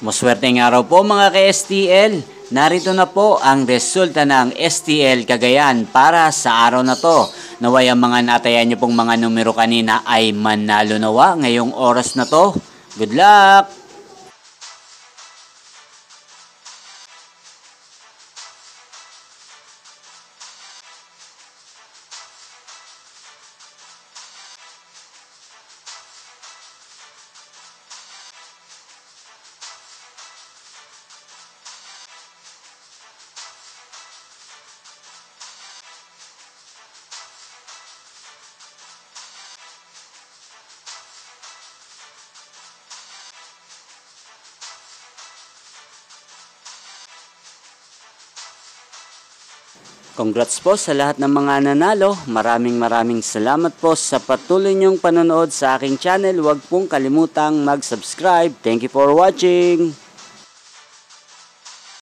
Maswerteng araw po mga ka-STL. Narito na po ang resulta ng STL Cagayan para sa araw na to. Naway ang mga natayan nyo pong mga numero kanina ay manalo nawa ngayong oras na to. Good luck! Congrats po sa lahat ng mga nanalo. Maraming salamat po sa patuloy niyong panonood sa aking channel. Huwag pong kalimutang mag-subscribe. Thank you for watching.